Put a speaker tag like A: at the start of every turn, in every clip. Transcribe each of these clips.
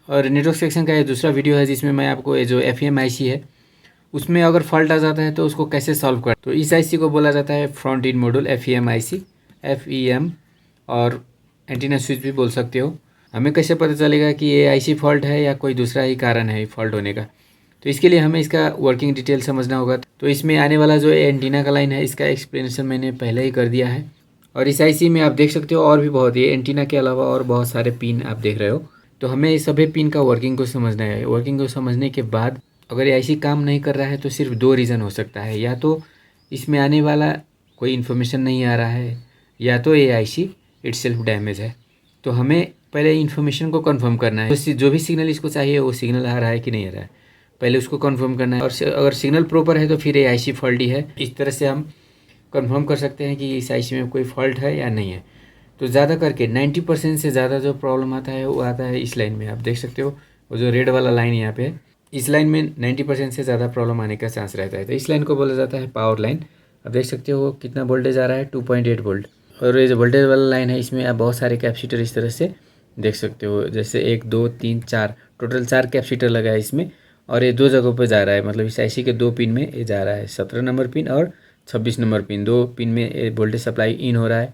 A: और network section का ये दूसरा वीडियो है जिसमें मैं आपको ये जो FEM IC है उसमें अगर फॉल्ट आ जाता है तो उसको कैसे सॉल्व कर। तो इस IC को बोला जाता है front end module FEM IC, FEM, और एंटीना स्विच भी बोल सकते हो। हमें कैसे पता चलेगा कि ये IC फॉल्ट है या कोई दूसरा ही कारण है फॉल्ट होने का। तो इसके लिए हमें इसका वर्किंग डिटेल समझना होगा। तो इसमें आने वाला जो एंटीना का लाइन है इसका एक्सप्लेनेशन मैंने पहले ही कर दिया है। और इस IC में आप देख सकते हो और भी बहुत, ये एंटीना के अलावा और बहुत सारे पिन आप देख रहे हो। तो हमें इस सभी पिन का वर्किंग को समझना है। वर्किंग को समझने के बाद अगर ये IC काम नहीं कर रहा है तो सिर्फ दो रीज़न हो सकता है, या तो इसमें आने वाला कोई इन्फॉर्मेशन नहीं आ रहा है, या तो ये IC इटसेल्फ डैमेज है। तो हमें पहले इन्फॉर्मेशन को कंफर्म करना है, तो जो भी सिग्नल इसको चाहिए वो सिग्नल आ रहा है कि नहीं आ रहा है, पहले उसको कंफर्म करना है। और अगर सिग्नल प्रॉपर है तो फिर ये IC फॉल्टी है। इस तरह से हम कंफर्म कर सकते हैं कि इस IC में कोई फॉल्ट है या नहीं है। तो ज़्यादा करके 90% से ज़्यादा जो प्रॉब्लम आता है वो आता है इस लाइन में। आप देख सकते हो वो जो रेड वाला लाइन यहाँ पे है, इस लाइन में 90% से ज़्यादा प्रॉब्लम आने का चांस रहता है। तो इस लाइन को बोला जाता है पावर लाइन। आप देख सकते हो कितना वोल्टेज आ रहा है, 2.8 वोल्ट। और ये जो वोल्टेज वाला लाइन है इसमें आप बहुत सारे कैपेसिटर इस तरह से देख सकते हो, जैसे 1 2 3 4, टोटल 4 कैपेसिटर लगा है इसमें। और ये दो जगहों पर जा रहा है, मतलब इस IC के दो पिन में ये जा रहा है, 17 नंबर पिन और 26 नंबर पिन, दो पिन में वोल्टेज सप्लाई इन हो रहा है।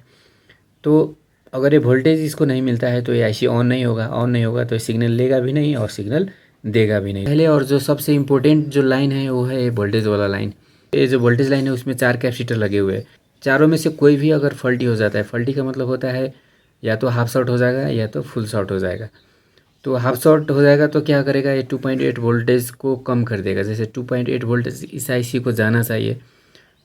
A: तो अगर ये वोल्टेज इसको नहीं मिलता है तो ये IC ऑन नहीं होगा। ऑन नहीं होगा तो सिग्नल लेगा भी नहीं और सिग्नल देगा भी नहीं। पहले और जो सबसे इम्पोर्टेंट जो लाइन है वो है ये वोल्टेज वाला लाइन। ये जो वोल्टेज लाइन है उसमें 4 कैपेसिटर लगे हुए हैं। चारों में से कोई भी अगर फॉल्टी हो जाता है, फॉल्टी का मतलब होता है या तो हाफ शॉर्ट हो जाएगा या तो फुल शॉर्ट हो जाएगा। तो हाफ शॉर्ट हो जाएगा तो क्या करेगा, ये 2.8 वोल्टेज को कम कर देगा। जैसे 2.8 वोल्टेज इस IC को जाना चाहिए,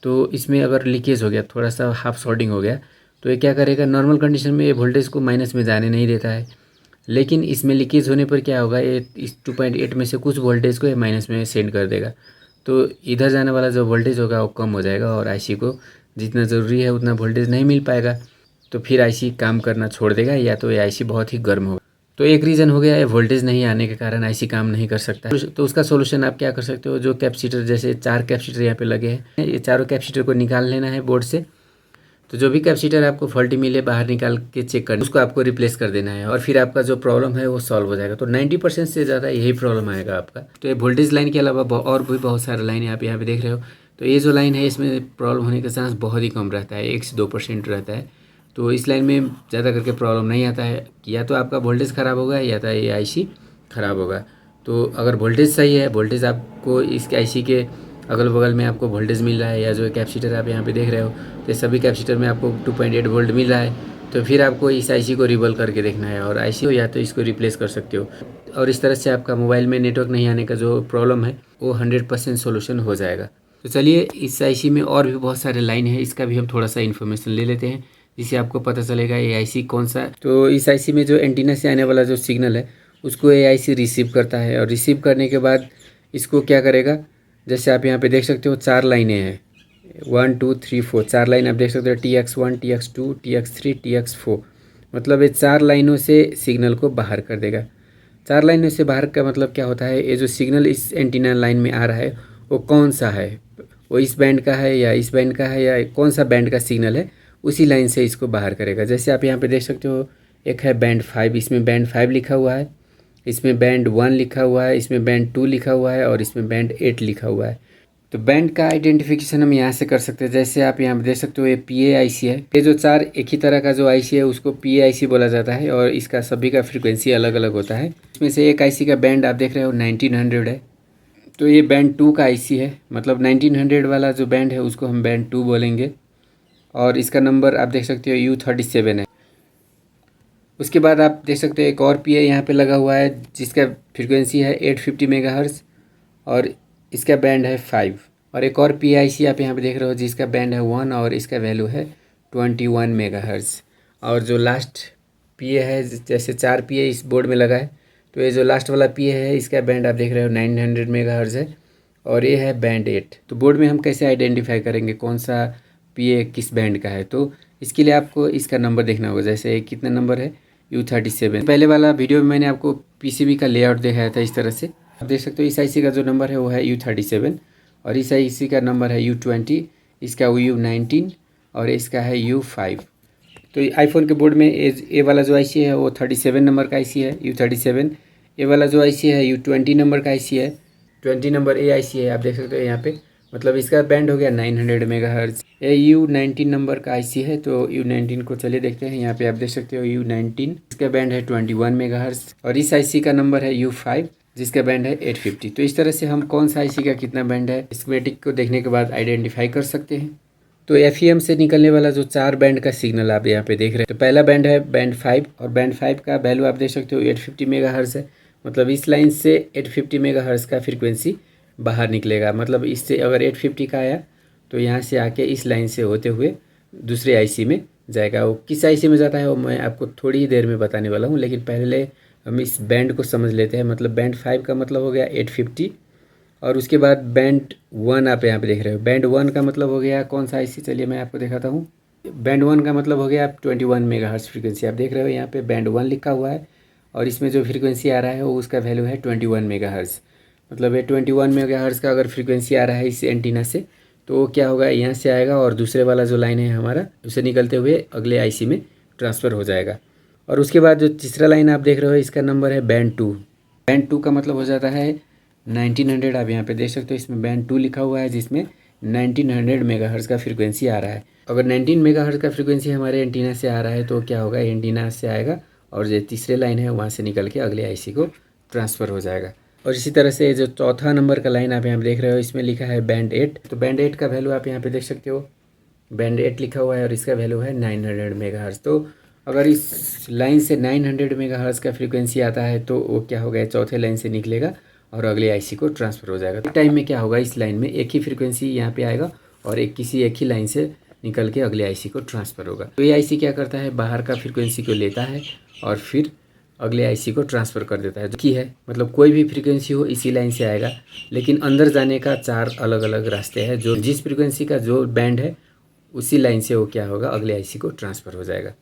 A: तो इसमें अगर लीकेज हो गया, थोड़ा सा हाफ शॉर्टिंग हो गया, तो ये क्या करेगा, नॉर्मल कंडीशन में ये वोल्टेज को माइनस में जाने नहीं देता है। लेकिन इसमें लीकेज होने पर क्या होगा, ये इस 2.8 में से कुछ वोल्टेज को ये माइनस में सेंड कर देगा। तो इधर जाने वाला जो वोल्टेज होगा वो कम हो जाएगा और IC को जितना ज़रूरी है उतना वोल्टेज नहीं मिल पाएगा। तो फिर IC काम करना छोड़ देगा या तो ये IC बहुत ही गर्म होगा। तो एक रीज़न हो गया है वोल्टेज नहीं आने के कारण IC काम नहीं कर सकता है। तो उसका सोल्यूशन आप क्या कर सकते हो, जो कैपेसिटर, जैसे 4 कैपेसिटर यहाँ पे लगे हैं, ये चारों कैपेसिटर को निकाल लेना है बोर्ड से। तो जो भी कैपेसिटर आपको फॉल्टी मिले बाहर निकाल के चेक करना, उसको आपको रिप्लेस कर देना है और फिर आपका जो प्रॉब्लम है वो सॉल्व हो जाएगा। तो 90% से ज़्यादा यही प्रॉब्लम आएगा आपका। तो ये वोल्टेज लाइन के अलावा और भी बहुत सारे लाइन आप यहाँ पे देख रहे हो। तो ये जो लाइन है इसमें प्रॉब्लम होने का चांस बहुत ही कम रहता है, 1 से 2% रहता है। तो इस लाइन में ज़्यादा करके प्रॉब्लम नहीं आता है, या तो आपका वोल्टेज ख़राब होगा या तो ये IC ख़राब होगा। तो अगर वोल्टेज सही है, वोल्टेज आपको इसके IC के अगल बगल में आपको वोल्टेज मिल रहा है, या जो कैपेसिटर आप यहाँ पे देख रहे हो तो सभी कैपेसिटर में आपको 2.8 वोल्ट मिल रहा है, तो फिर आपको इस IC को रिबल करके देखना है और IC या तो इसको रिप्लेस कर सकते हो। और इस तरह से आपका मोबाइल में नेटवर्क नहीं आने का जो प्रॉब्लम है वो 100% सोल्यूशन हो जाएगा। तो चलिए इस IC में और भी बहुत सारे लाइन है, इसका भी हम थोड़ा सा इन्फॉर्मेशन ले लेते हैं जिससे आपको पता चलेगा ये IC कौन सा। तो इस IC में जो एंटीना से आने वाला जो सिग्नल है उसको ये IC रिसीव करता है, और रिसीव करने के बाद इसको क्या करेगा, जैसे आप यहाँ पे देख सकते हो 4 लाइनें हैं, 1 2 3 4, 4 लाइन आप देख सकते हो, TX1 TX2 TX3 TX4। मतलब ये 4 लाइनों से सिग्नल को बाहर कर देगा। 4 लाइनों से बाहर का मतलब क्या होता है, ये जो सिग्नल इस एंटीना लाइन में आ रहा है वो कौन सा है, वो इस बैंड का है या इस बैंड का है, या कौन सा बैंड का सिग्नल है उसी लाइन से इसको बाहर करेगा। जैसे आप यहाँ पे देख सकते हो एक है बैंड 5, इसमें बैंड 5 लिखा हुआ है, इसमें बैंड 1 लिखा हुआ है, इसमें बैंड 2 लिखा हुआ है और इसमें बैंड 8 लिखा हुआ है। तो बैंड का आइडेंटिफिकेशन हम यहाँ से कर सकते हैं। जैसे आप यहाँ पे देख सकते हो ये PA-IC है। ये जो 4 एक ही तरह का जो IC है उसको PA-IC बोला जाता है और इसका सभी का फ्रीक्वेंसी अलग अलग होता है। इसमें से एक IC का बैंड आप देख रहे हो 1900 है, तो ये बैंड 2 का IC है। मतलब 1900 वाला जो बैंड है उसको हम बैंड 2 बोलेंगे, और इसका नंबर आप देख सकते हो U37 है। उसके बाद आप देख सकते हो एक और PA यहाँ पे लगा हुआ है जिसका फ्रीक्वेंसी है 850 मेगाहर्ट्ज़ और इसका बैंड है 5। और एक और PA-IC आप यहाँ पे देख रहे हो जिसका बैंड है 1 और इसका वैल्यू है 21 मेगाहर्ट्ज़। और जो लास्ट PA है, जैसे 4 PA इस बोर्ड में लगा है, तो ये जो लास्ट वाला PA है इसका बैंड आप देख रहे हो 900 मेगाहर्ट्ज़ है और ये है बैंड 8। तो बोर्ड में हम कैसे आइडेंटिफाई करेंगे कौन सा PA किस बैंड का है, तो इसके लिए आपको इसका नंबर देखना होगा। जैसे कितना नंबर है, U37। पहले वाला वीडियो में मैंने आपको PCB का लेआउट दिखाया था इस तरह से। आप देख सकते हो इस IC का जो नंबर है वो है U37 और इस IC का नंबर है U20, इसका U19 और इसका है U5। तो आईफोन के बोर्ड में ए वाला जो IC है वो 37 नंबर का IC है, U37। ये वाला जो आईसी है U20 नंबर का आईसी है, 20 नंबर ए आईसी है, आप देख सकते हो यहाँ पे, मतलब इसका बैंड हो गया 900 मेगाहर्ट्ज। ये U19 नंबर का आईसी है, तो U19 को चलिए देखते हैं। यहाँ पे आप देख सकते हो U19, इसका बैंड है 21 मेगाहर्ट्ज, और इस आईसी का नंबर है U5 जिसका बैंड है 850। तो इस तरह से हम कौन सा आईसी का कितना बैंड है स्कीमेटिक को देखने के बाद आइडेंटिफाई कर सकते हैं। तो एफईएम से निकलने वाला जो 4 बैंड का सिग्नल आप यहाँ पे देख रहे हैं, तो पहला बैंड है बैंड 5, और बैंड 5 का वैल्यू आप देख सकते हो 850 मेगाहर्ट्ज है। मतलब इस लाइन से 850 मेगाहर्ट्ज का फ्रीक्वेंसी बाहर निकलेगा। मतलब इससे अगर 850 का आया तो यहाँ से आके इस लाइन से होते हुए दूसरे आईसी में जाएगा। वो किस आईसी में जाता है वो मैं आपको थोड़ी ही देर में बताने वाला हूँ, लेकिन पहले हम इस बैंड को समझ लेते हैं। मतलब बैंड 5 का मतलब हो गया 850, और उसके बाद बैंड 1 आप यहाँ पे देख रहे हो। बैंड 1 का मतलब हो गया कौन सा आईसी, चलिए मैं आपको दिखाता हूँ। बैंड 1 का मतलब हो गया 21 मेगाहर्ट्ज फ्रीक्वेंसी। आप देख रहे हो यहाँ पे बैंड 1 लिखा हुआ है, और इसमें जो फ्रीक्वेंसी आ रहा है वो उसका वैल्यू है 21 मेगाहर्ट्ज। मतलब ये 21 मेगाहर्ट्ज का अगर फ्रीक्वेंसी आ रहा है इस एंटीना से, तो वो क्या होगा, यहाँ से आएगा और दूसरे वाला जो लाइन है हमारा उसे निकलते हुए अगले आईसी में ट्रांसफ़र हो जाएगा। और उसके बाद जो तीसरा लाइन आप देख रहे हो इसका नंबर है बैंड 2। बैंड 2 का मतलब हो जाता है 1900। आप यहाँ पे देख सकते हो इसमें बैंड 2 लिखा हुआ है, जिसमें 1900 मेगाहर्ट्ज का फ्रीक्वेंसी आ रहा है। अगर 19 मेगाहर्ट्ज का फ्रीक्वेंसी हमारे एंटीना से आ रहा है तो क्या होगा, एंटीना से आएगा और जो तीसरे लाइन है वहाँ से निकल के अगले आईसी को ट्रांसफ़र हो जाएगा। और इसी तरह से जो चौथा नंबर का लाइन आप यहाँ पे देख रहे हो इसमें लिखा है बैंड 8। तो बैंड 8 का वैल्यू आप यहाँ पे देख सकते हो, बैंड 8 लिखा हुआ है और इसका वैल्यू है 900 मेगाहर्ट्ज। तो अगर इस लाइन से 900 मेगाहर्ट्ज का फ्रीक्वेंसी आता है तो वो क्या होगा, चौथे लाइन से निकलेगा और अगले आईसी को ट्रांसफ़र हो जाएगा। टाइम में क्या होगा, इस लाइन में एक ही फ्रीक्वेंसी यहाँ पे आएगा और किसी एक ही लाइन से निकल के अगले आईसी को ट्रांसफ़र होगा। तो ये आईसी क्या करता है, बाहर का फ्रीक्वेंसी को लेता है और फिर अगले आईसी को ट्रांसफ़र कर देता है। जो कि है मतलब कोई भी फ्रीक्वेंसी हो इसी लाइन से आएगा, लेकिन अंदर जाने का 4 अलग अलग रास्ते हैं। जो जिस फ्रीक्वेंसी का जो बैंड है उसी लाइन से वो क्या होगा, अगले आईसी को ट्रांसफ़र हो जाएगा।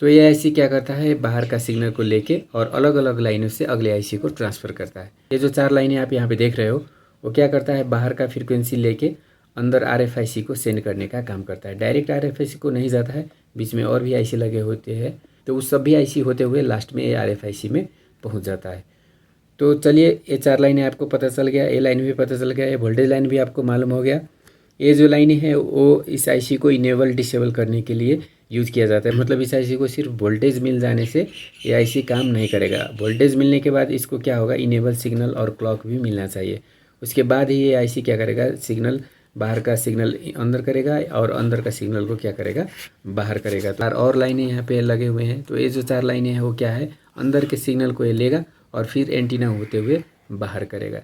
A: तो ये आईसी क्या करता है, बाहर का सिग्नल को लेके और अलग अलग लाइनों से अगले आईसी को ट्रांसफ़र करता है। ये जो 4 लाइनें आप यहाँ पे देख रहे हो वो क्या करता है, बाहर का फ्रीक्वेंसी लेके अंदर आरएफआईसी को सेंड करने का काम करता है। डायरेक्ट आरएफआईसी को नहीं जाता है, बीच में और भी आईसी लगे होते हैं, तो उस सभी आईसी होते हुए लास्ट में ये आरएफआईसी में पहुँच जाता है। तो चलिए ये 4 लाइनें आपको पता चल गया, ये लाइन भी पता चल गया, ये वोल्टेज लाइन भी आपको मालूम हो गया। ये जो लाइनें हैं वो इस आईसी को इनेबल डिसेबल करने के लिए यूज़ किया जाता है। मतलब इस आईसी को सिर्फ वोल्टेज मिल जाने से ये आईसी काम नहीं करेगा। वोल्टेज मिलने के बाद इसको क्या होगा, इनेबल सिग्नल और क्लॉक भी मिलना चाहिए। उसके बाद ही ये आईसी क्या करेगा, सिग्नल बाहर का सिग्नल अंदर करेगा और अंदर का सिग्नल को क्या करेगा, बाहर करेगा। तो 4 और लाइनें यहाँ पे लगे हुए हैं। तो ये जो 4 लाइनें हैं वो क्या है, अंदर के सिग्नल को ये लेगा और फिर एंटीना होते हुए बाहर करेगा।